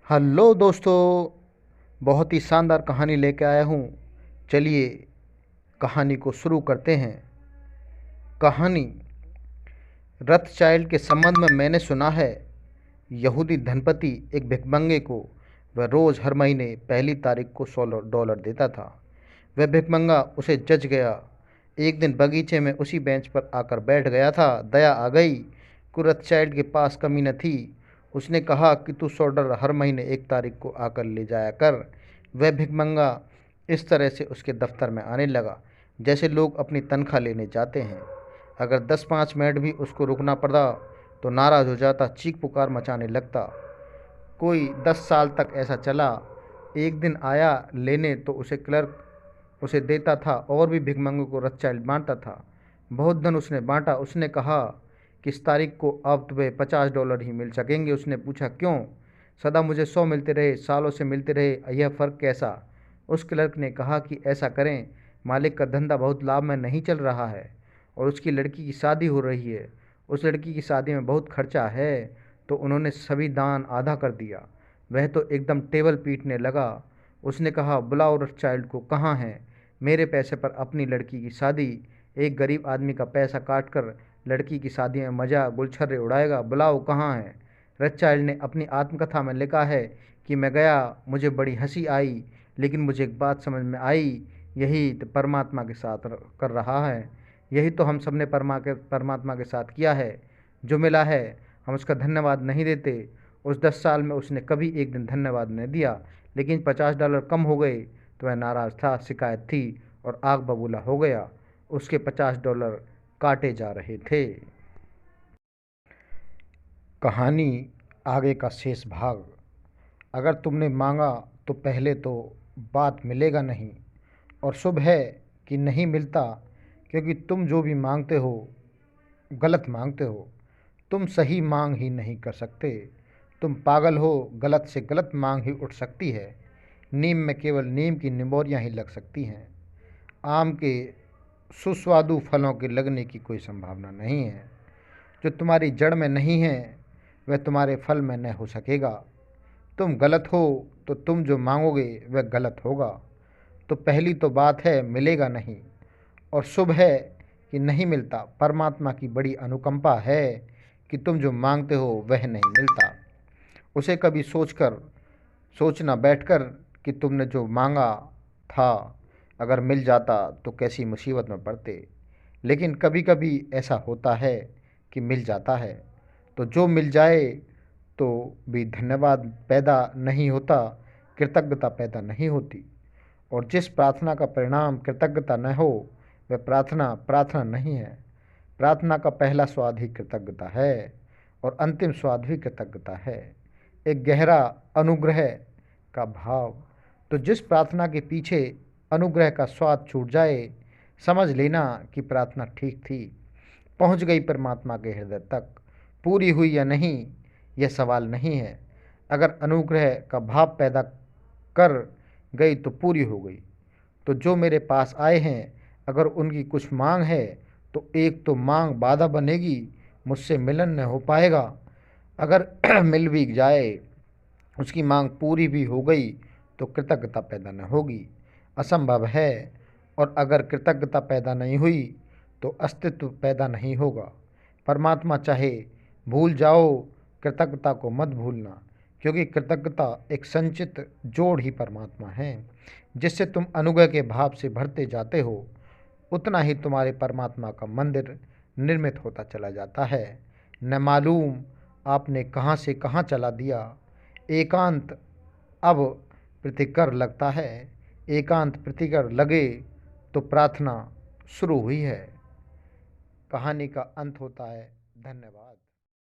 Hello दोस्तों। बहुत ही शानदार कहानी लेके आया हूँ। चलिए कहानी को शुरू करते हैं। कहानी रथचाइल्ड के संबंध में मैंने सुना है। यहूदी धनपति एक भिखमंगे को वह रोज़ हर महीने पहली तारीख को $100 देता था। वह भिखमंगा उसे जच गया। एक दिन बगीचे में उसी बेंच पर आकर बैठ गया था। दया आ गई कि रथचाइल्ड के पास कमी न थी। उसने कहा कि तू $100 हर महीने 1 तारीख को आकर ले जाया कर। वह भिखमंगा इस तरह से उसके दफ्तर में आने लगा जैसे लोग अपनी तनख्वाह लेने जाते हैं। अगर 10-5 मिनट भी उसको रुकना पड़ा तो नाराज़ हो जाता, चीख पुकार मचाने लगता। कोई 10 साल तक ऐसा चला। एक दिन आया लेने तो उसे क्लर्क उसे देता था और भी भिखमंगों को रथचाइल्ड बांटता था। बहुत धन उसने बांटा। उसने कहा कि इस तारीख को अब तुम्हें $50 ही मिल सकेंगे। उसने पूछा क्यों? सदा मुझे 100 मिलते रहे, सालों से मिलते रहे, यह फ़र्क कैसा? उस क्लर्क ने कहा कि ऐसा करें, मालिक का धंधा बहुत लाभ में नहीं चल रहा है और उसकी लड़की की शादी हो रही है। उस लड़की की शादी में बहुत खर्चा है तो उन्होंने सभी दान आधा कर दिया। वह तो एकदम टेबल पीटने लगा। उसने कहा बुलाओ रथचाइल्ड को। कहाँ है? मेरे पैसे पर अपनी लड़की की शादी। एक गरीब आदमी का पैसा काट कर लड़की की शादी में मज़ा गुलछर्रे उड़ाएगा। बुलाओ कहाँ है? रथचाइल्ड ने अपनी आत्मकथा में लिखा है कि मैं गया, मुझे बड़ी हंसी आई, लेकिन मुझे एक बात समझ में आई, यही तो परमात्मा के साथ कर रहा है। यही तो हम सब ने परमात्मा के साथ किया है। जो मिला है हम उसका धन्यवाद नहीं देते। उस 10 साल में उसने कभी एक दिन धन्यवाद नहीं दिया। लेकिन $50 कम हो गए तो वह नाराज़ था, शिकायत थी और आग बबूला हो गया। उसके $50 काटे जा रहे थे। कहानी आगे का शेष भाग। अगर तुमने मांगा तो पहले तो बात मिलेगा नहीं, और शुभ है कि नहीं मिलता, क्योंकि तुम जो भी मांगते हो गलत मांगते हो। तुम सही मांग ही नहीं कर सकते। तुम पागल हो। गलत से गलत मांग ही उठ सकती है। नीम में केवल नीम की निमोरियाँ ही लग सकती हैं। आम के सुस्वादु फलों के लगने की कोई संभावना नहीं है। जो तुम्हारी जड़ में नहीं है वह तुम्हारे फल में न हो सकेगा। तुम गलत हो तो तुम जो मांगोगे वह गलत होगा। तो पहली तो बात है मिलेगा नहीं, और शुभ है कि नहीं मिलता। परमात्मा की बड़ी अनुकंपा है कि तुम जो मांगते हो वह नहीं मिलता। उसे कभी सोचना बैठकर कि तुमने जो मांगा था अगर मिल जाता तो कैसी मुसीबत में पड़ते। लेकिन कभी कभी ऐसा होता है कि मिल जाता है, तो जो मिल जाए तो भी धन्यवाद पैदा नहीं होता, कृतज्ञता पैदा नहीं होती। और जिस प्रार्थना का परिणाम कृतज्ञता न हो वह प्रार्थना प्रार्थना नहीं है। प्रार्थना का पहला स्वाद ही कृतज्ञता है और अंतिम स्वाद भी कृतज्ञता है, एक गहरा अनुग्रह का भाव। तो जिस प्रार्थना के पीछे अनुग्रह का स्वाद छूट जाए, समझ लेना कि प्रार्थना ठीक थी, पहुंच गई परमात्मा के हृदय तक। पूरी हुई या नहीं यह सवाल नहीं है। अगर अनुग्रह का भाव पैदा कर गई तो पूरी हो गई। तो जो मेरे पास आए हैं, अगर उनकी कुछ मांग है तो एक तो मांग बाधा बनेगी, मुझसे मिलन न हो पाएगा। अगर मिल भी जाए, उसकी मांग पूरी भी हो गई तो कृतज्ञता पैदा न होगी, असंभव है। और अगर कृतज्ञता पैदा नहीं हुई तो अस्तित्व पैदा नहीं होगा। परमात्मा चाहे भूल जाओ, कृतज्ञता को मत भूलना, क्योंकि कृतज्ञता एक संचित जोड़ ही परमात्मा है। जिससे तुम अनुग्रह के भाव से भरते जाते हो, उतना ही तुम्हारे परमात्मा का मंदिर निर्मित होता चला जाता है। न मालूम आपने कहाँ से कहाँ चला दिया। एकांत अब प्रीतिकर लगता है। एकांत प्रीतिकर लगे तो प्रार्थना शुरू हुई है। कहानी का अंत होता है। धन्यवाद।